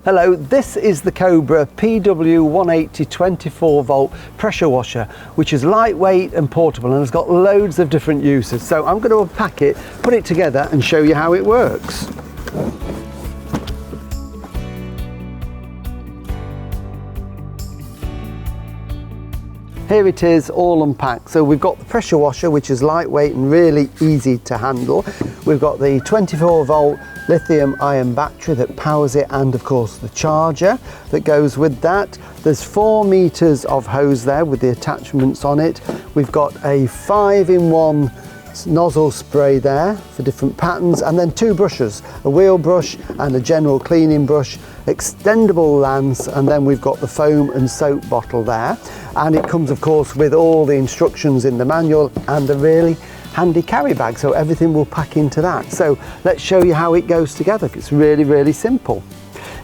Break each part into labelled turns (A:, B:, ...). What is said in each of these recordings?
A: Hello, this is the Cobra PW18024V pressure washer, which is lightweight and portable and has got loads of different uses. So I'm going to unpack it, put it together and show you how it works. Here it is all unpacked. So we've got the pressure washer, which is lightweight and really easy to handle. We've got the 24V lithium ion battery that powers it, and of course the charger that goes with that. There's 4 meters of hose there with the attachments on it. We've got a 5-in-1 nozzle spray there for different patterns, and then 2 brushes, a wheel brush and a general cleaning brush, extendable lance, and then we've got the foam and soap bottle there. And it comes of course with all the instructions in the manual and a really handy carry bag, so everything will pack into that. So let's show you how it goes together. It's really simple.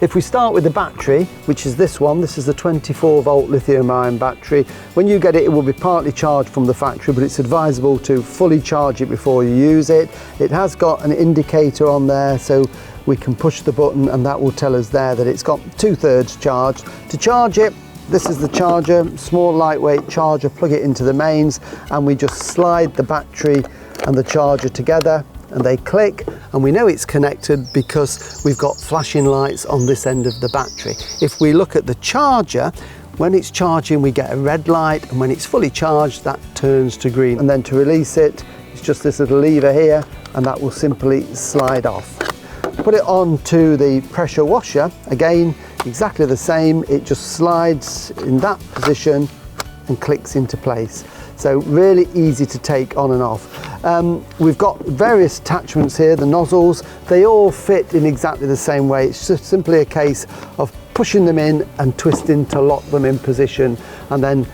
A: If we start with the battery, which is this one, this is the 24V lithium ion battery. When you get it, it will be partly charged from the factory, but it's advisable to fully charge it before you use it. It has got an indicator on there, so we can push the button and that will tell us there that it's got 2/3 charged. To charge it, this is the charger, small lightweight charger, plug it into the mains and we just slide the battery and the charger together and they click, and we know it's connected because we've got flashing lights on this end of the battery. If we look at the charger, when it's charging we get a red light, and when it's fully charged that turns to green. And then to release it, it's just this little lever here and that will simply slide off. Put it on to the pressure washer, again exactly the same, it just slides in that position and clicks into place. So really easy to take on and off. We've got various attachments here, the nozzles, they all fit in exactly the same way. It's just simply a case of pushing them in and twisting to lock them in position, and then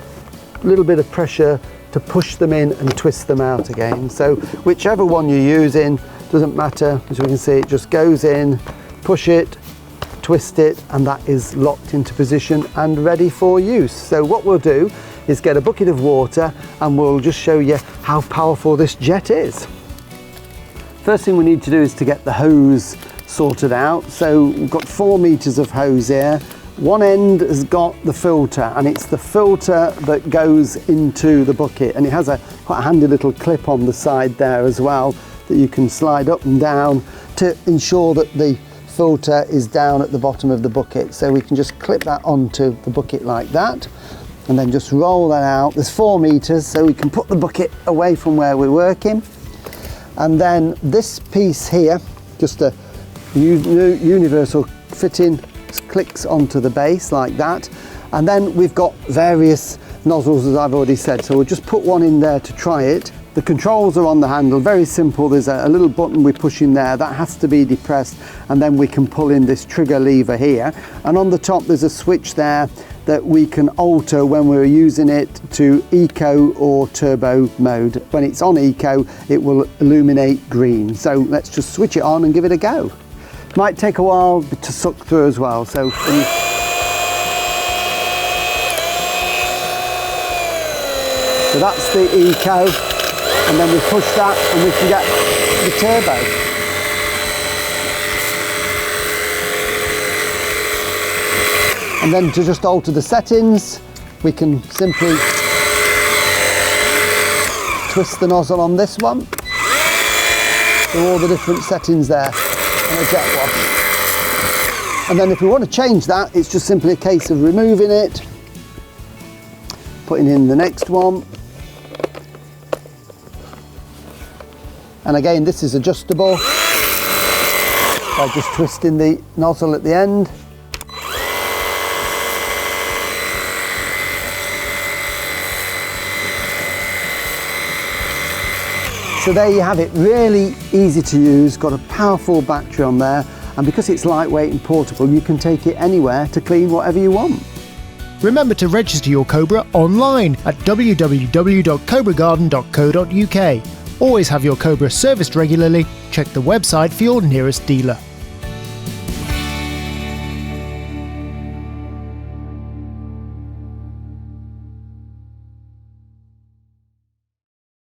A: a little bit of pressure to push them in and twist them out again. So whichever one you're using, doesn't matter. As we can see, it just goes in, push it, twist it, and that is locked into position and ready for use. So what we'll do is get a bucket of water and we'll just show you how powerful this jet is. First thing we need to do is to get the hose sorted out. So we've got 4 meters of hose here. One end has got the filter, and it's the filter that goes into the bucket, and it has a quite a handy little clip on the side there as well that you can slide up and down to ensure that the filter is down at the bottom of the bucket. So we can just clip that onto the bucket like that and then just roll that out. There's 4 meters, so we can put the bucket away from where we're working. And then this piece here, just a universal fitting, clicks onto the base like that. And then we've got various nozzles, as I've already said, so we'll just put one in there to try it. The controls are on the handle, very simple. There's a little button we push in there, that has to be depressed, and then we can pull in this trigger lever here. And on the top there's a switch there that we can alter when we're using it to eco or turbo mode. When it's on eco, it will illuminate green. So let's just switch it on and give it a go. Might take a while to suck through as well. So that's the eco, and then we push that and we can get the turbo. And then to just alter the settings, we can simply twist the nozzle on this one. So all the different settings there on a jet wash. And then if we want to change that, it's just simply a case of removing it, putting in the next one. And again, this is adjustable by just twisting the nozzle at the end. So there you have it, really easy to use, got a powerful battery on there, and because it's lightweight and portable, you can take it anywhere to clean whatever you want.
B: Remember to register your Cobra online at www.cobragarden.co.uk. Always have your Cobra serviced regularly. Check the website for your nearest dealer.